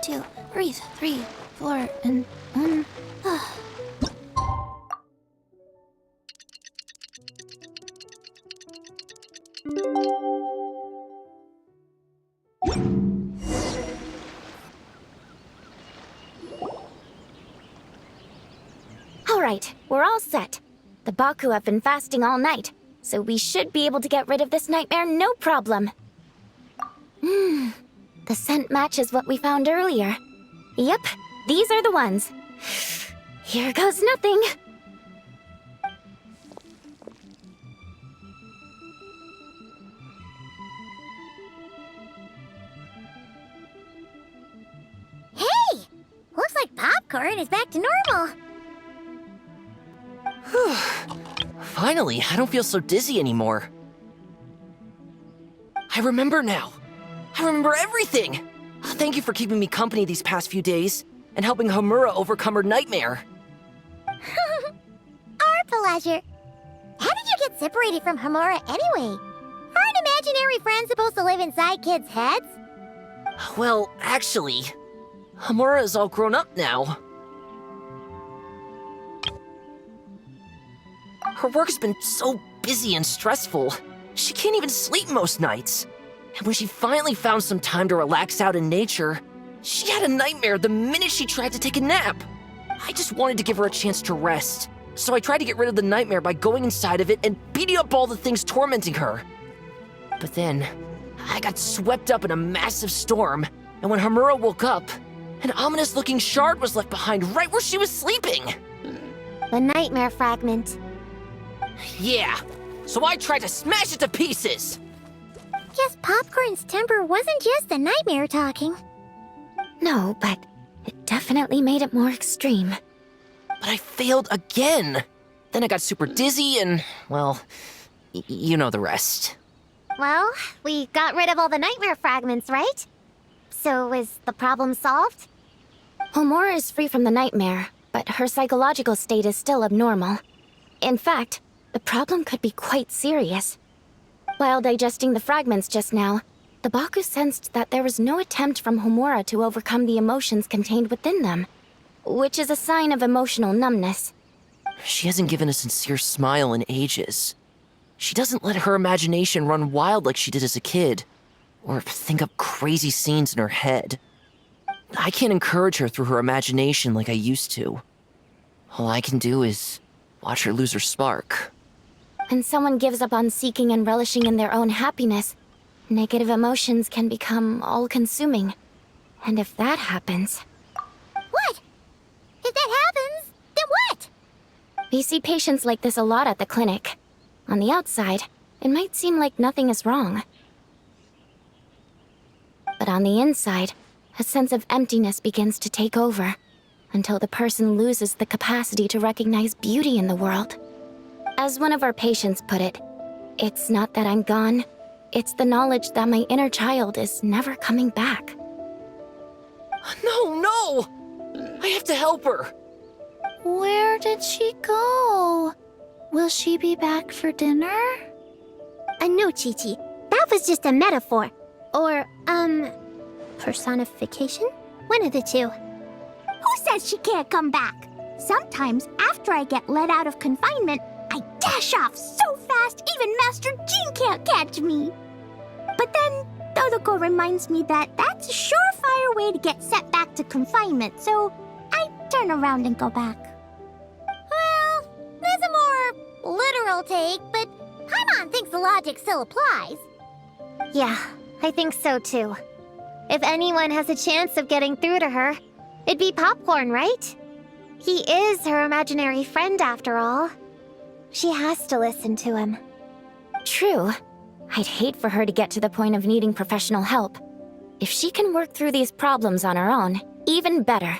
2, breathe, 3, 4, and 1. Alright, we're all set. The Baku have been fasting all night, so we should be able to get rid of this nightmare no problem. The scent matches what we found earlier. Yep, these are the ones. Here goes nothing. Hey! Looks like popcorn is back to normal. Finally, I don't feel so dizzy anymore. I remember now. I remember everything! Thank you for keeping me company these past few days, and helping Homura overcome her nightmare. Our pleasure. How did you get separated from Homura anyway? Aren't imaginary friends supposed to live inside kids' heads? Well, actually, Homura is all grown up now. Her work's been so busy and stressful, she can't even sleep most nights. And when she finally found some time to relax out in nature, she had a nightmare the minute she tried to take a nap. I just wanted to give her a chance to rest, so I tried to get rid of the nightmare by going inside of it and beating up all the things tormenting her. But then, I got swept up in a massive storm, and when Homura woke up, an ominous-looking shard was left behind right where she was sleeping. The nightmare fragment. Yeah, so I tried to smash it to pieces. Guess Popcorn's temper wasn't just the nightmare talking. No, but it definitely made it more extreme. But I failed again. Then I got super dizzy and, well, you know the rest. Well, we got rid of all the nightmare fragments, right? So is the problem solved? Homura is free from the nightmare, but her psychological state is still abnormal. In fact, the problem could be quite serious. While digesting the fragments just now, the Baku sensed that there was no attempt from Homura to overcome the emotions contained within them, which is a sign of emotional numbness. She hasn't given a sincere smile in ages. She doesn't let her imagination run wild like she did as a kid, or think up crazy scenes in her head. I can't encourage her through her imagination like I used to. All I can do is watch her lose her spark. When someone gives up on seeking and relishing in their own happiness, negative emotions can become all-consuming. And if that happens... What? If that happens, then what? We see patients like this a lot at the clinic. On the outside, it might seem like nothing is wrong. But on the inside, a sense of emptiness begins to take over, until the person loses the capacity to recognize beauty in the world. As one of our patients put it, it's not that I'm gone, it's the knowledge that my inner child is never coming back. No! I have to help her! Where did she go? Will she be back for dinner? No, Chi-Chi. That was just a metaphor. Or, personification? One of the two. Who says she can't come back? Sometimes, after I get let out of confinement, I dash off so fast even Master Jean can't catch me. But then, Todoko reminds me that that's a surefire way to get sent back to confinement, so I turn around and go back. Well, that's a more literal take, but Paimon thinks the logic still applies. Yeah, I think so too. If anyone has a chance of getting through to her, it'd be Popcorn, right? He is her imaginary friend after all. She has to listen to him. True. I'd hate for her to get to the point of needing professional help. If she can work through these problems on her own, even better.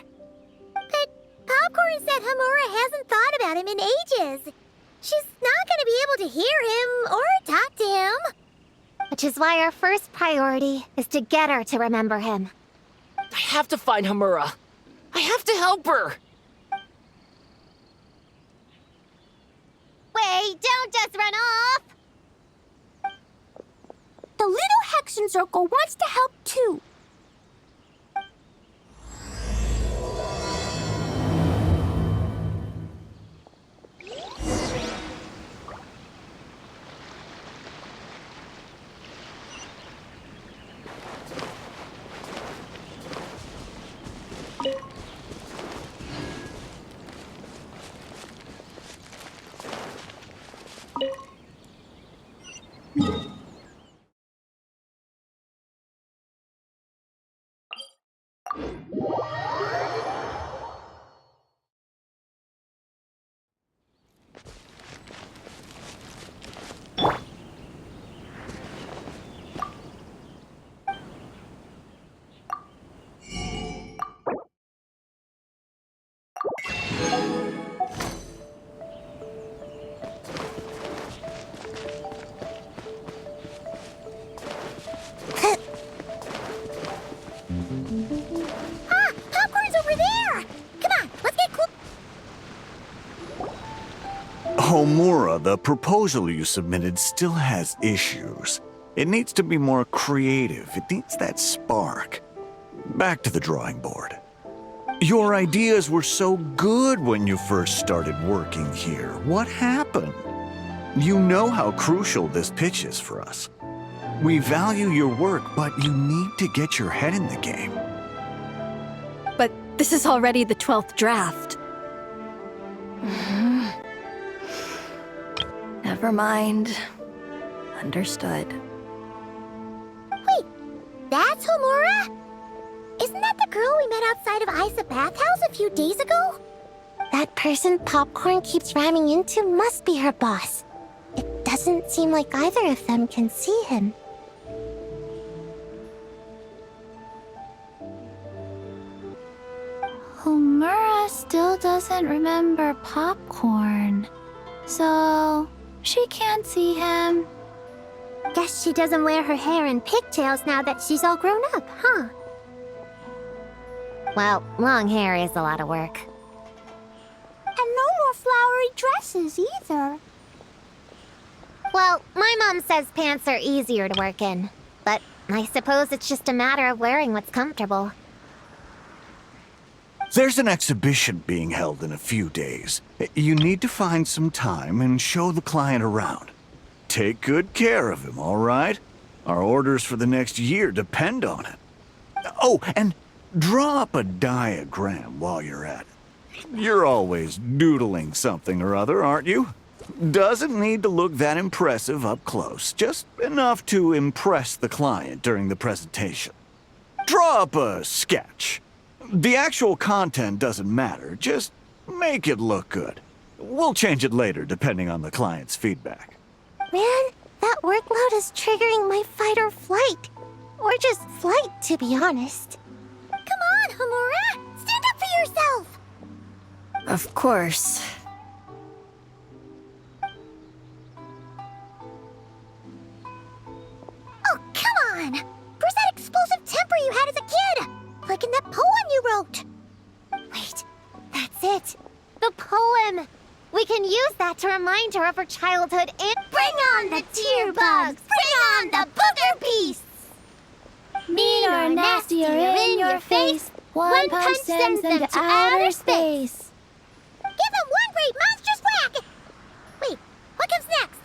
But Popcorn said Homura hasn't thought about him in ages. She's not gonna be able to hear him or talk to him. Which is why our first priority is to get her to remember him. I have to find Homura. I have to help her! Wait, don't just run off! The little Hexen Circle wants to help too. Homura, the proposal you submitted still has issues. It needs to be more creative. It needs that spark. Back to the drawing board. Your ideas were so good when you first started working here. What happened? You know how crucial this pitch is for us. We value your work, but you need to get your head in the game. But this is already the 12th draft. Never mind. Understood. Wait, that's Homura? Isn't that the girl we met outside of Isa Bathhouse a few days ago? That person Popcorn keeps ramming into must be her boss. It doesn't seem like either of them can see him. Homura still doesn't remember Popcorn. So, she can't see him. Guess she doesn't wear her hair in pigtails now that she's all grown up, huh? Well, long hair is a lot of work. And no more flowery dresses either. Well, my mom says pants are easier to work in. But I suppose it's just a matter of wearing what's comfortable. There's an exhibition being held in a few days. You need to find some time and show the client around. Take good care of him, all right? Our orders for the next year depend on it. Oh, and draw up a diagram while you're at it. You're always doodling something or other, aren't you? Doesn't need to look that impressive up close, just enough to impress the client during the presentation. Draw up a sketch. The actual content doesn't matter, just make it look good. We'll change it later depending on the client's feedback. Man, that workload is triggering my fight or flight. Or just flight, to be honest. Come on, Homura! Stand up for yourself! Of course. Oh, come on! Where's that explosive temper you had as a kid? Like in that poem you wrote. Wait, that's it. The poem. We can use that to remind her of her childhood and Bring on the tear bugs! Bring on the booger beasts! Mean or nasty or in your face, one punch sends them to outer space. Give them one great monstrous whack! Wait, what comes next?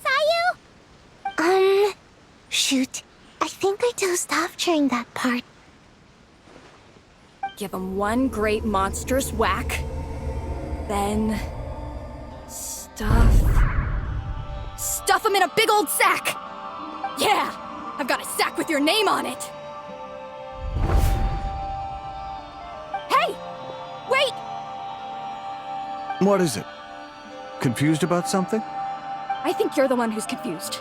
Sayu? Shoot. I think I dozed off during that part. Give him one great monstrous whack. Then... Stuff him in a big old sack! Yeah! I've got a sack with your name on it! Hey! Wait! What is it? Confused about something? I think you're the one who's confused.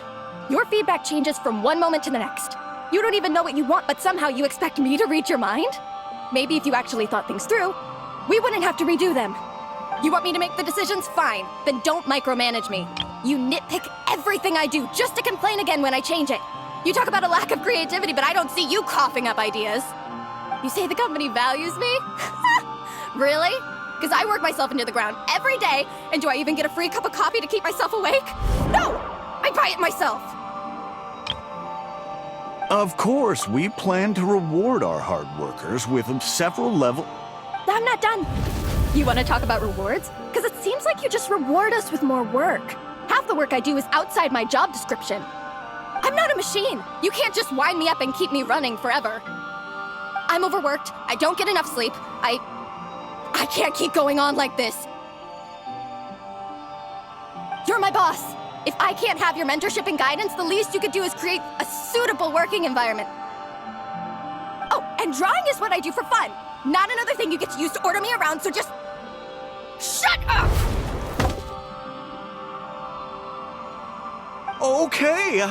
Your feedback changes from one moment to the next. You don't even know what you want, but somehow you expect me to read your mind? Maybe if you actually thought things through, we wouldn't have to redo them. You want me to make the decisions? Fine. Then don't micromanage me. You nitpick everything I do just to complain again when I change it. You talk about a lack of creativity, but I don't see you coughing up ideas. You say the company values me? Really? Because I work myself into the ground every day, and do I even get a free cup of coffee to keep myself awake? No! I buy it myself! Of course, we plan to reward our hard workers with several level... I'm not done. You want to talk about rewards? Because it seems like you just reward us with more work. Half the work I do is outside my job description. I'm not a machine. You can't just wind me up and keep me running forever. I'm overworked. I don't get enough sleep. I can't keep going on like this. You're my boss. If I can't have your mentorship and guidance, the least you could do is create a suitable working environment. Oh, and drawing is what I do for fun. Not another thing you get to use to order me around, so just... shut up! Okay,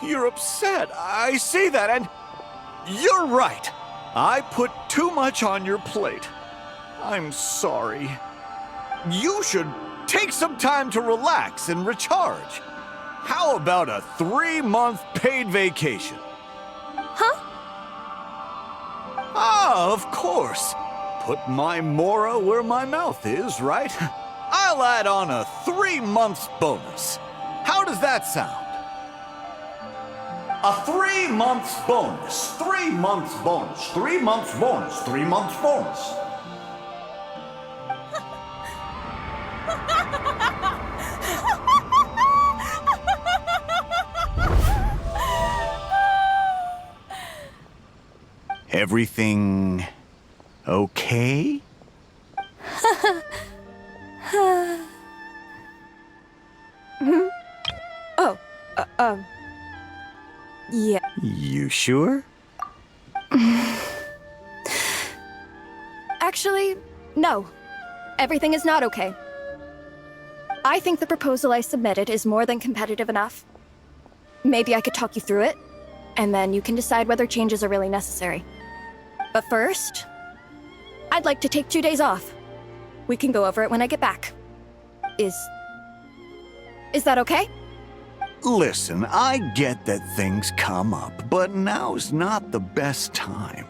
you're upset. I see that, and you're right. I put too much on your plate. I'm sorry. You should take some time to relax and recharge. How about a 3-month paid vacation? Huh? Ah, of course. Put my Mora where my mouth is, right? I'll I'll add on a 3 months bonus. How does that sound? A 3 months bonus. 3 months bonus. 3 months bonus. 3 months bonus. Everything okay? Oh, yeah. You sure? Actually, no. Everything is not okay. I think the proposal I submitted is more than competitive enough. Maybe I could talk you through it, and then you can decide whether changes are really necessary. But first, I'd like to take 2 days off. We can go over it when I get back. Is that okay? Listen, I get that things come up, but now's not the best time.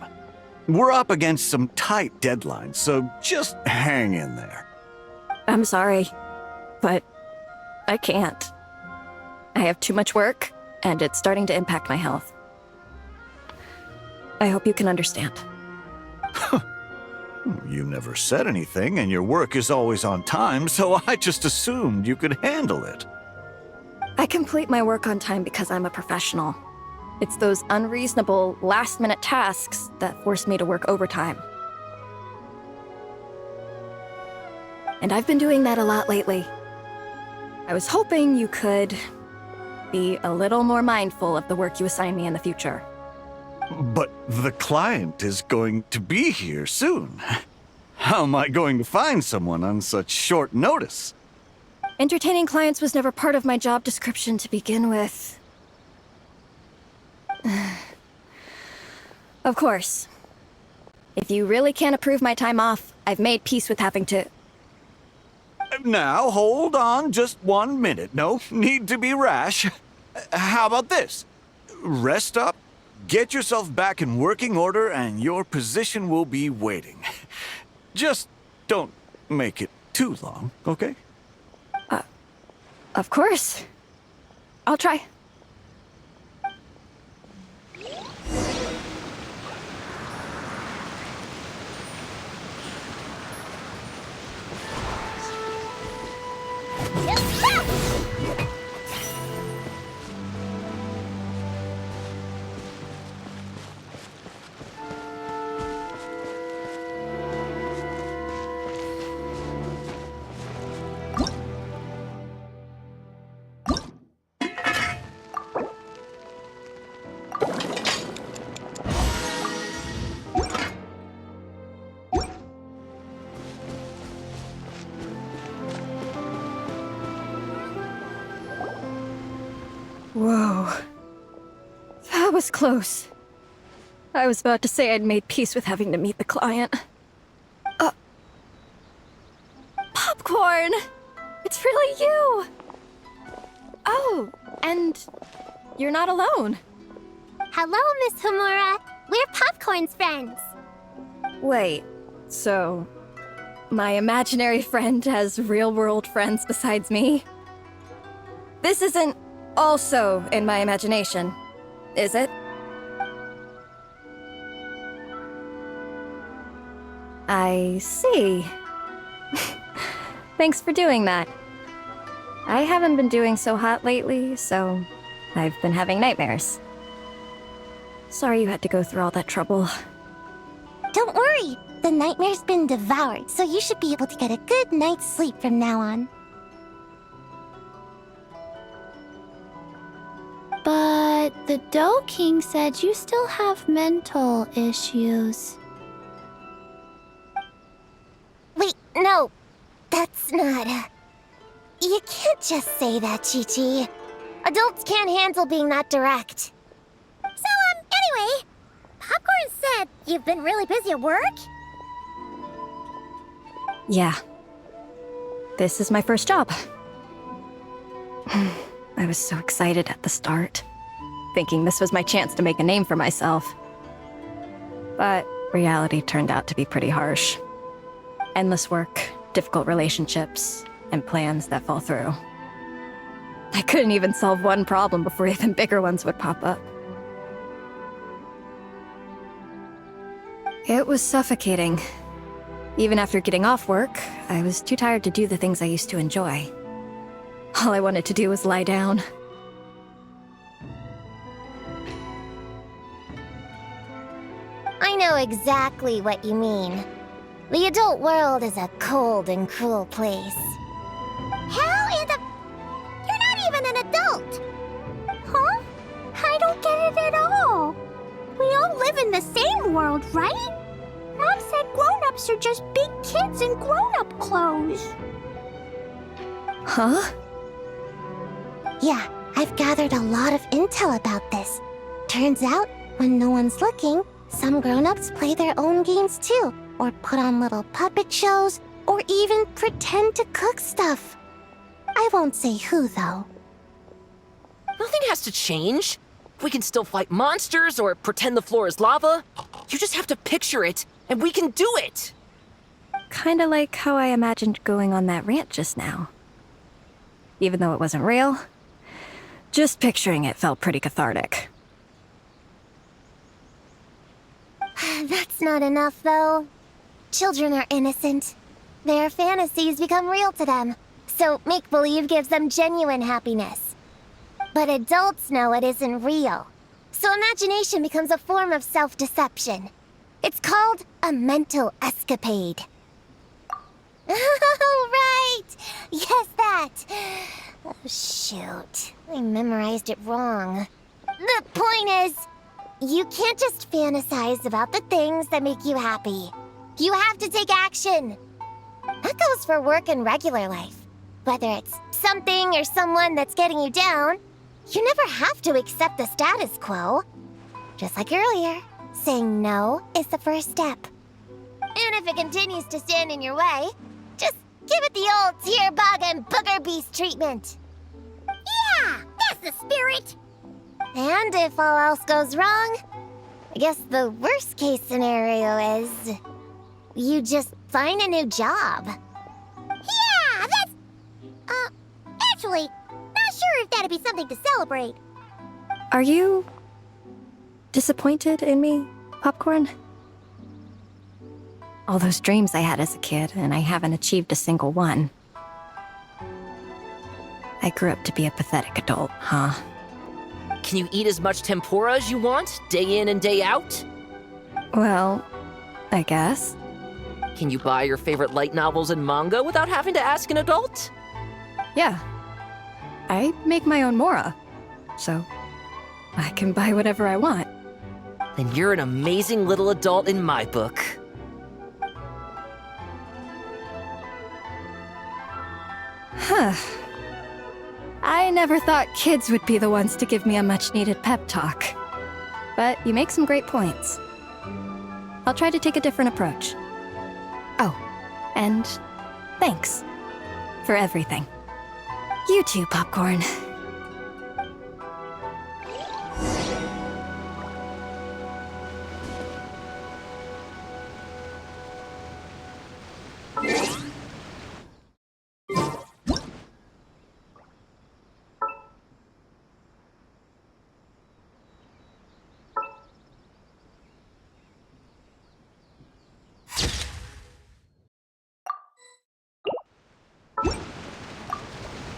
We're up against some tight deadlines, so just hang in there. I'm sorry, but I can't. I have too much work, and it's starting to impact my health. I hope you can understand. You never said anything, and your work is always on time, so I just assumed you could handle it. I complete my work on time because I'm a professional. It's those unreasonable, last-minute tasks that force me to work overtime. And I've been doing that a lot lately. I was hoping you could be a little more mindful of the work you assign me in the future. But the client is going to be here soon. How am I going to find someone on such short notice? Entertaining clients was never part of my job description to begin with. Of course. If you really can't approve my time off, I've made peace with having to... Now, hold on just 1 minute. No need to be rash. How about this? Rest up, get yourself back in working order, and your position will be waiting. Just don't make it too long, okay? Of course. I'll try. Whoa. That was close. I was about to say I'd made peace with having to meet the client. Popcorn! It's really you! Oh, and you're not alone. Hello, Miss Homura. We're Popcorn's friends. Wait, so my imaginary friend has real-world friends besides me? This isn't also in my imagination, is it? I see. Thanks for doing that. I haven't been doing so hot lately, so I've been having nightmares. Sorry you had to go through all that trouble. Don't worry. The nightmare's been devoured, so you should be able to get a good night's sleep from now on. But the Dough King said you still have mental issues. Wait, no. That's not... You can't just say that, Chi-Chi. Adults can't handle being that direct. So, anyway, Popcorn said you've been really busy at work? Yeah. This is my first job. I was so excited at the start, thinking this was my chance to make a name for myself. But reality turned out to be pretty harsh. Endless work, difficult relationships, and plans that fall through. I couldn't even solve one problem before even bigger ones would pop up. It was suffocating. Even after getting off work, I was too tired to do the things I used to enjoy. All I wanted to do was lie down. I know exactly what you mean. The adult world is a cold and cruel place. How in the... You're not even an adult! Huh? I don't get it at all. We all live in the same world, right? Mom said grown-ups are just big kids in grown-up clothes. Huh? Yeah, I've gathered a lot of intel about this. Turns out, when no one's looking, some grown-ups play their own games too, or put on little puppet shows, or even pretend to cook stuff. I won't say who, though. Nothing has to change. We can still fight monsters or pretend the floor is lava. You just have to picture it, and we can do it! Kinda like how I imagined going on that rant just now. Even though it wasn't real, just picturing it felt pretty cathartic. That's not enough, though. Children are innocent. Their fantasies become real to them, so make-believe gives them genuine happiness. But adults know it isn't real, so imagination becomes a form of self-deception. It's called a mental escapade. Oh, right! Yes, that! Oh, shoot. I memorized it wrong. The point is, you can't just fantasize about the things that make you happy. You have to take action. That goes for work and regular life. Whether it's something or someone that's getting you down, you never have to accept the status quo. Just like earlier, saying no is the first step. And if it continues to stand in your way, just give it the old tear bug and booger beast treatment. Yeah, that's the spirit! And if all else goes wrong, I guess the worst case scenario is you just find a new job. Yeah, that's... actually, not sure if that'd be something to celebrate. Are you disappointed in me, Popcorn? All those dreams I had as a kid, and I haven't achieved a single one. I grew up to be a pathetic adult, huh? Can you eat as much tempura as you want, day in and day out? Well, I guess. Can you buy your favorite light novels and manga without having to ask an adult? Yeah. I make my own mora, so I can buy whatever I want. Then you're an amazing little adult in my book. Huh. I never thought kids would be the ones to give me a much-needed pep talk. But you make some great points. I'll try to take a different approach. Oh, and thanks for everything. You too, Popcorn.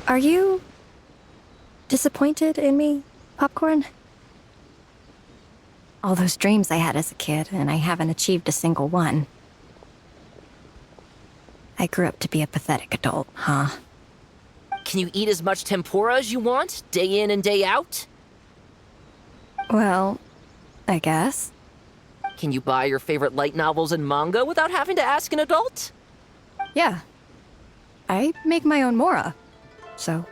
Are you disappointed in me, Popcorn? All those dreams I had as a kid, and I haven't achieved a single one. I grew up to be a pathetic adult, huh? Can you eat as much tempura as you want, day in and day out? Well, I guess. Can you buy your favorite light novels and manga without having to ask an adult? Yeah. I make my own mora, so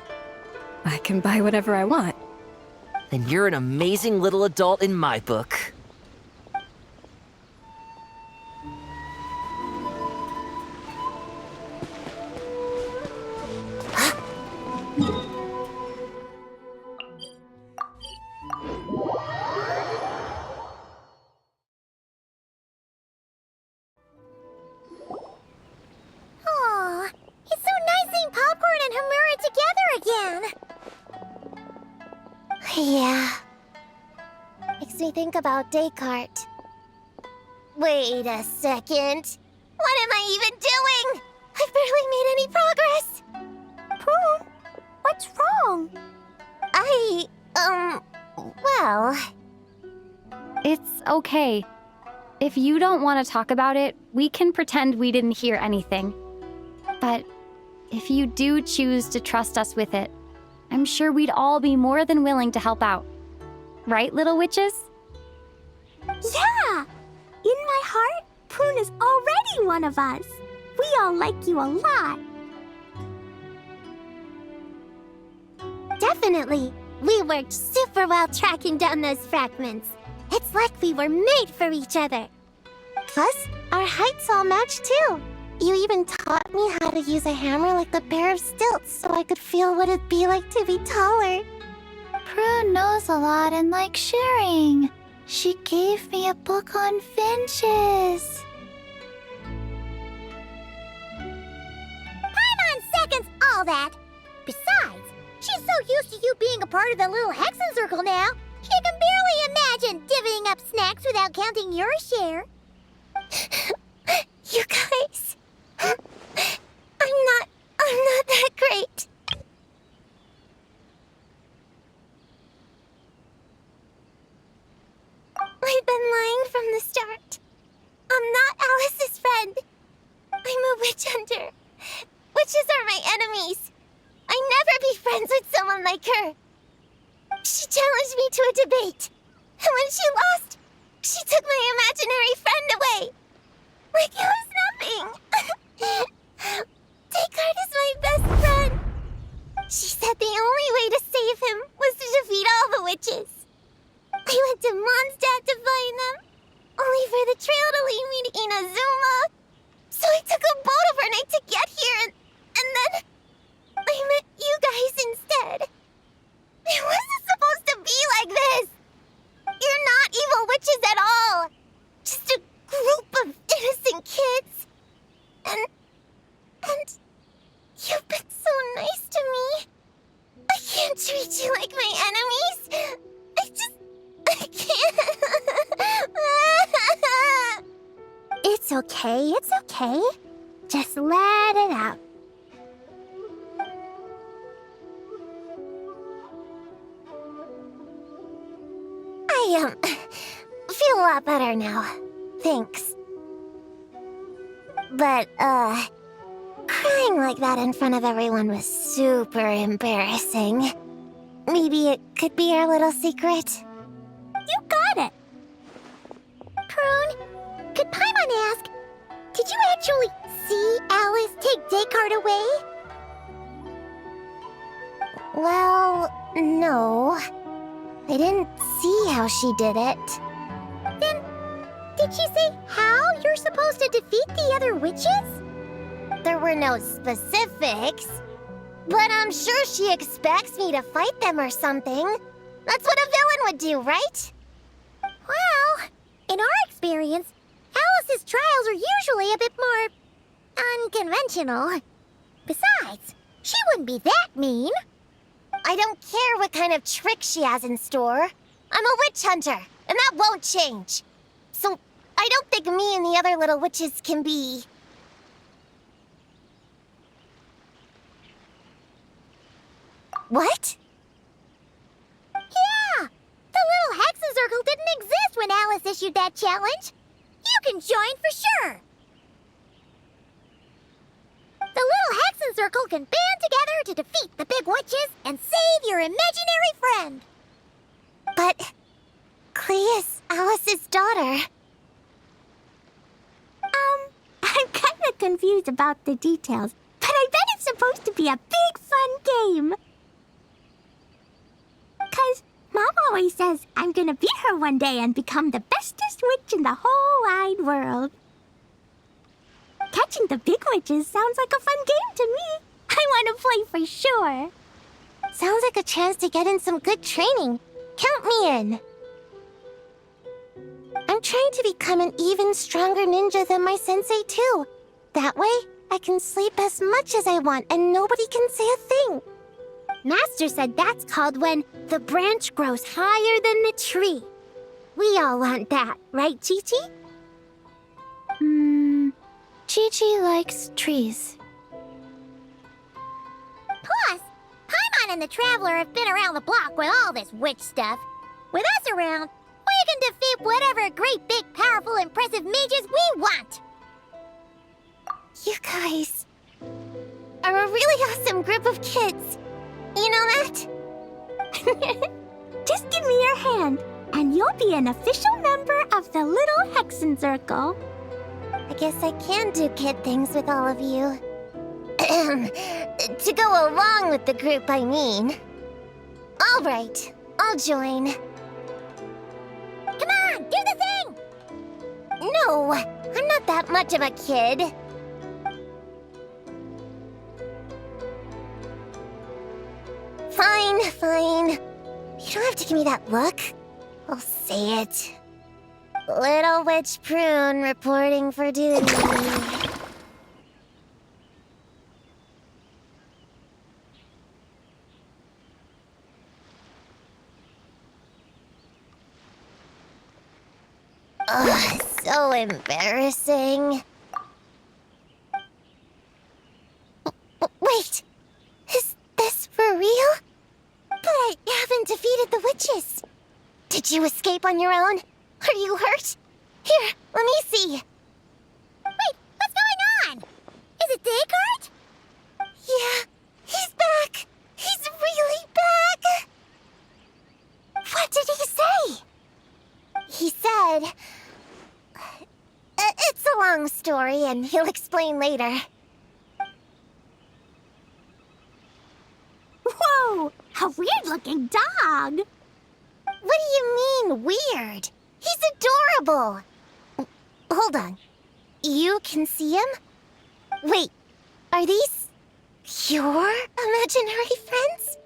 I can buy whatever I want. Then you're an amazing little adult in my book. Aw, it's so nice seeing Pop Yeah. Makes me think about Descartes. Wait a second. What am I even doing? I've barely made any progress. Prune, what's wrong? Well... It's okay. If you don't want to talk about it, we can pretend we didn't hear anything. But if you do choose to trust us with it, I'm sure we'd all be more than willing to help out. Right, little witches? Yeah! In my heart, Prune is already one of us. We all like you a lot. Definitely. We worked super well tracking down those fragments. It's like we were made for each other. Plus, our heights all match too. You even taught me how to use a hammer like a pair of stilts so I could feel what it'd be like to be taller. Prune knows a lot and likes sharing. She gave me a book on finches. Paimon seconds all that. Besides, she's so used to you being a part of the little Hexen Circle now, she can barely imagine divvying up snacks without counting your share. You guys, I'm not that great. I've been lying from the start. I'm not Alice's friend. I'm a witch hunter. Witches are my enemies. I'd never be friends with someone like her. She challenged me to a debate. And when she lost, she took my imaginary friend away. Like it was nothing. Descartes is my best friend. She said the only way to save him was to defeat all the witches. I went to Mondstadt to find them, only for the trail to lead me to Inazuma. So I took a boat overnight to get here, and then I met you guys instead. It wasn't supposed to be like this. You're not evil witches at all. Just a group of innocent kids. And you've been so nice to me. I can't treat you like my enemies. I can't. It's okay. Just let it out. I feel a lot better now. Thanks. But, crying like that in front of everyone was super embarrassing. Maybe it could be our little secret? You got it. Prune, could Paimon ask, did you actually see Alice take Descartes away? Well, no. I didn't see how she did it. Then, did she say how you're supposed to defeat the other witches? There were no specifics. But I'm sure she expects me to fight them or something. That's what a villain would do, right? Well, in our experience, Alice's trials are usually a bit more unconventional. Besides, she wouldn't be that mean. I don't care what kind of trick she has in store. I'm a witch hunter, and that won't change. So I don't think me and the other little witches can be... What? Yeah! The little Hexen Circle didn't exist when Alice issued that challenge. You can join for sure. The little Hexen Circle can band together to defeat the big witches and save your imaginary friend. But... Clea is Alice's daughter. I'm kind of confused about the details, but I bet it's supposed to be a big fun game. 'Cause Mom always says I'm gonna beat her one day and become the bestest witch in the whole wide world. Catching the big witches sounds like a fun game to me. I want to play for sure. Sounds like a chance to get in some good training. Count me in. I'm trying to become an even stronger ninja than my sensei, too. That way, I can sleep as much as I want and nobody can say a thing. Master said that's called when the branch grows higher than the tree. We all want that, right, Chi-Chi? Chi-Chi likes trees. Plus, Paimon and the Traveler have been around the block with all this witch stuff. With us around, we can defeat whatever great, big, powerful, impressive mages we want. You guys are a really awesome group of kids. You know that? Just give me your hand, and you'll be an official member of the Little Hexen Circle. I guess I can do kid things with all of you. To go along with the group, I mean. All right, I'll join. Come on, do the thing! No, I'm not that much of a kid. Fine, fine. You don't have to give me that look. I'll say it. Little Witch Prune reporting for duty. Ugh, so embarrassing. Wait, is this for real? But I haven't defeated the witches. Did you escape on your own? Are you hurt? Here, let me see. Wait, what's going on? Is it Descartes? Yeah, he's back. He's really back. What did he say? He said... it's a long story, and he'll explain later. Whoa, a weird-looking dog. What do you mean, weird? He's adorable! Hold on. You can see him? Wait, are these your imaginary friends?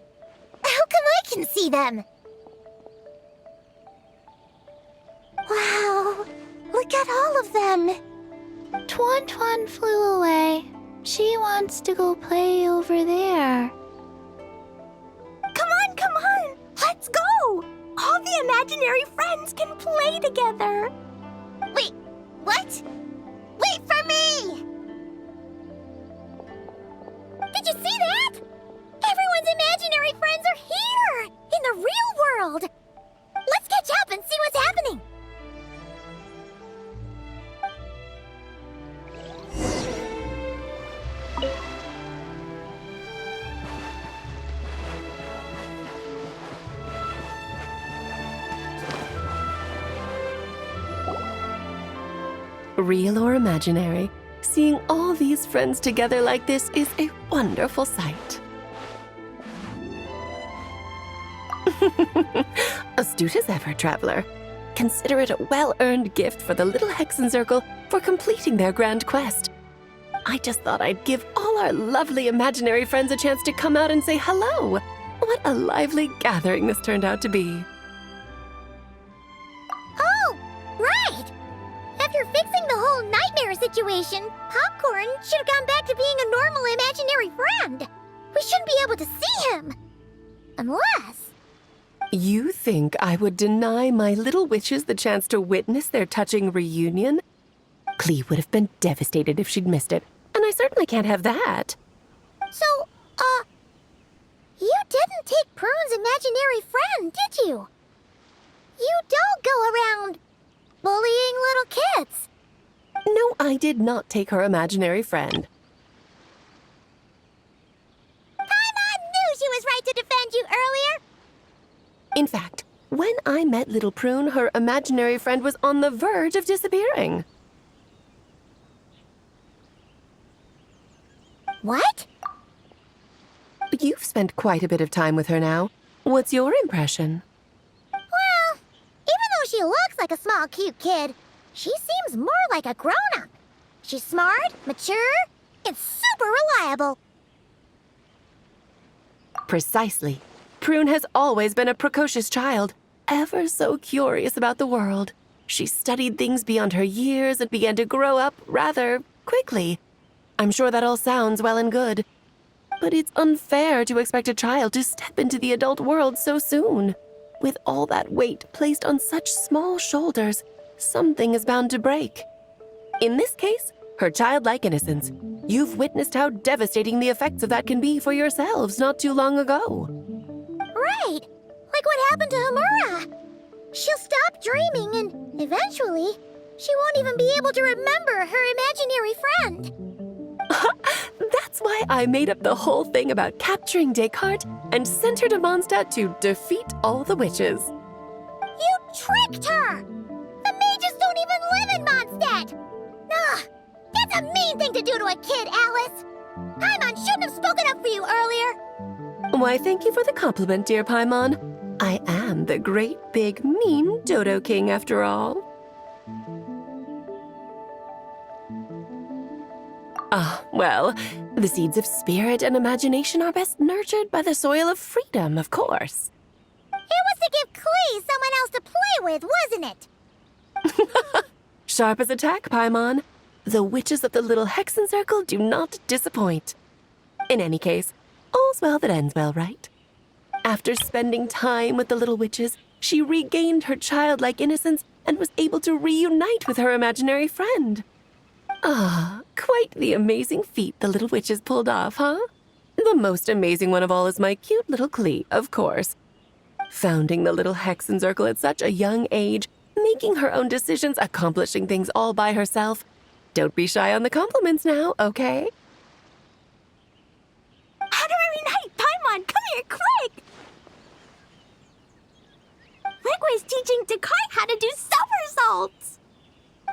How come I can see them? Wow, look at all of them! Tuan Tuan flew away. She wants to go play over there. Come on! Let's go! All the imaginary friends can play together. Wait, what? Wait for me! Did you see that? Everyone's imaginary friends are here! In the real world! Let's catch up and see what's happening! Real or imaginary, seeing all these friends together like this is a wonderful sight. Astute as ever, Traveler. Consider it a well-earned gift for the Little Hexen Circle for completing their grand quest. I just thought I'd give all our lovely imaginary friends a chance to come out and say hello. What a lively gathering this turned out to be. Oh, right! After fixing the whole nightmare situation, Popcorn should have gone back to being a normal imaginary friend. We shouldn't be able to see him. Unless... You think I would deny my little witches the chance to witness their touching reunion? Clee would have been devastated if she'd missed it, and I certainly can't have that. So, you didn't take Prune's imaginary friend, did you? You don't go around bullying little kids. No, I did not take her imaginary friend. Paimon knew she was right to defend you earlier. In fact, when I met little Prune, her imaginary friend was on the verge of disappearing. What? You've spent quite a bit of time with her now. What's your impression? Well, even though she looks like a small, cute kid, she seems more like a grown-up. She's smart, mature, and super reliable. Precisely. Prune has always been a precocious child, ever so curious about the world. She studied things beyond her years and began to grow up rather quickly. I'm sure that all sounds well and good. But it's unfair to expect a child to step into the adult world so soon. With all that weight placed on such small shoulders, something is bound to break. In this case, her childlike innocence. You've witnessed how devastating the effects of that can be for yourselves not too long ago. Right! Like what happened to Hamura. She'll stop dreaming and eventually, she won't even be able to remember her imaginary friend. That's why I made up the whole thing about capturing Descartes and sent her to Mondstadt to defeat all the witches. You tricked her! The mages don't even live in Mondstadt! Ugh! That's a mean thing to do to a kid, Alice! Paimon shouldn't have spoken up for you earlier! Why, thank you for the compliment, dear Paimon. I am the great, big, mean Dodo King, after all. Well, the seeds of spirit and imagination are best nurtured by the soil of freedom, of course. It was to give Klee someone else to play with, wasn't it? Sharp as a tack, Paimon. The witches of the little Hexen Circle do not disappoint. In any case, all's well that ends well, right? After spending time with the little witches, she regained her childlike innocence and was able to reunite with her imaginary friend. Quite the amazing feat the little witches pulled off, huh? The most amazing one of all is my cute little Klee, of course. Founding the little Hexen Circle at such a young age, making her own decisions, accomplishing things all by herself. Don't be shy on the compliments now, okay? Honorary Knight, Paimon, come here, quick! Liquid's teaching Descartes how to do somersaults!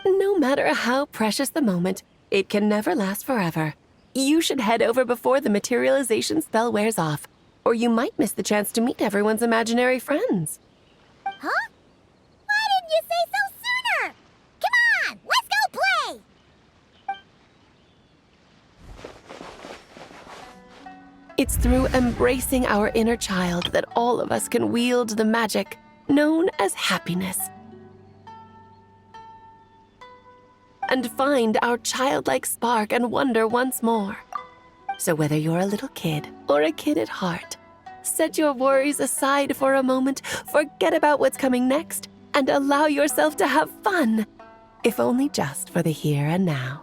No matter how precious the moment, it can never last forever. You should head over before the materialization spell wears off, or you might miss the chance to meet everyone's imaginary friends. Huh? Why didn't you say so sooner? Come on, let's go play! It's through embracing our inner child that all of us can wield the magic known as happiness. And find our childlike spark and wonder once more. So whether you're a little kid or a kid at heart, set your worries aside for a moment, forget about what's coming next, and allow yourself to have fun, if only just for the here and now.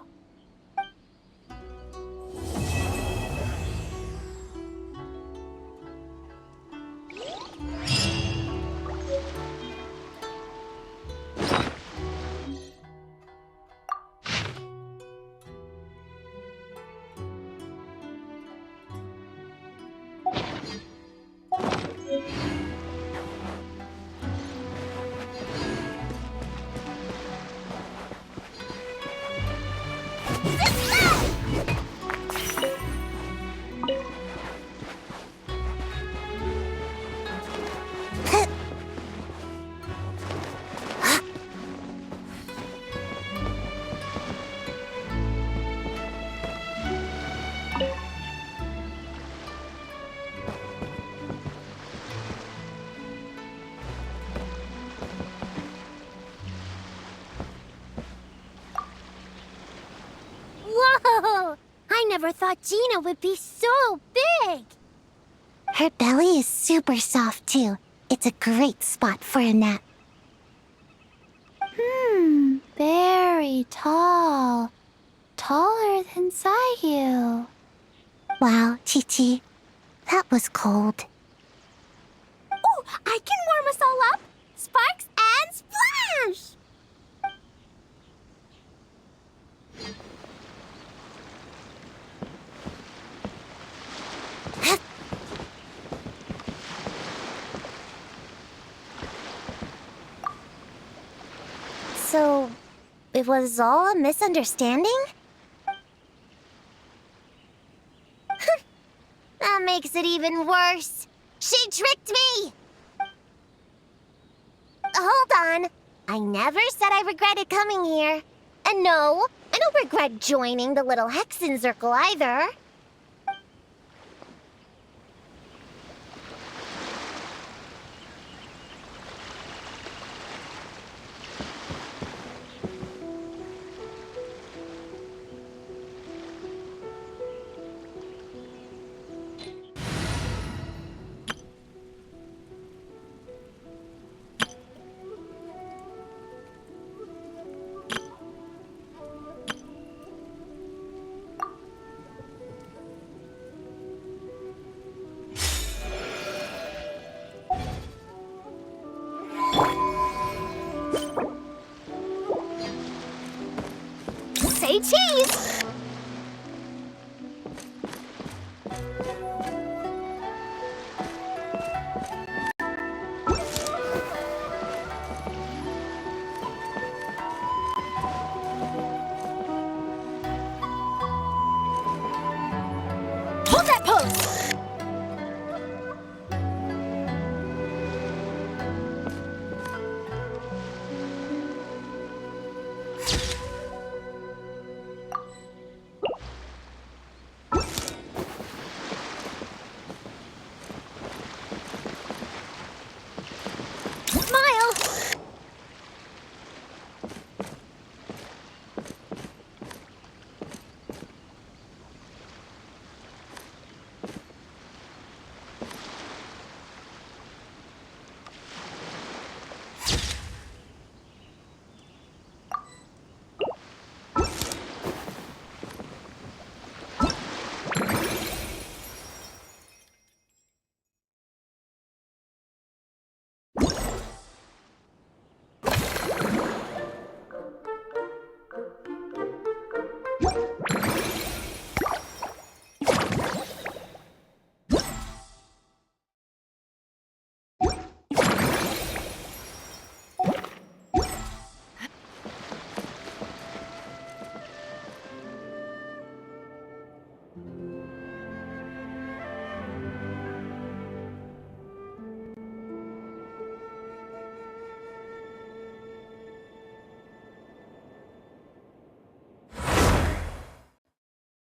Whoa! I never thought Gina would be so big! Her belly is super soft, too. It's a great spot for a nap. Very tall. Taller than Sayu. Wow, Chi-Chi. That was cold. Oh, I can warm us all up! Sparks and splash! So, it was all a misunderstanding? That makes it even worse. She tricked me! Hold on. I never said I regretted coming here. And no, I don't regret joining the little Hexen Circle either. say cheese!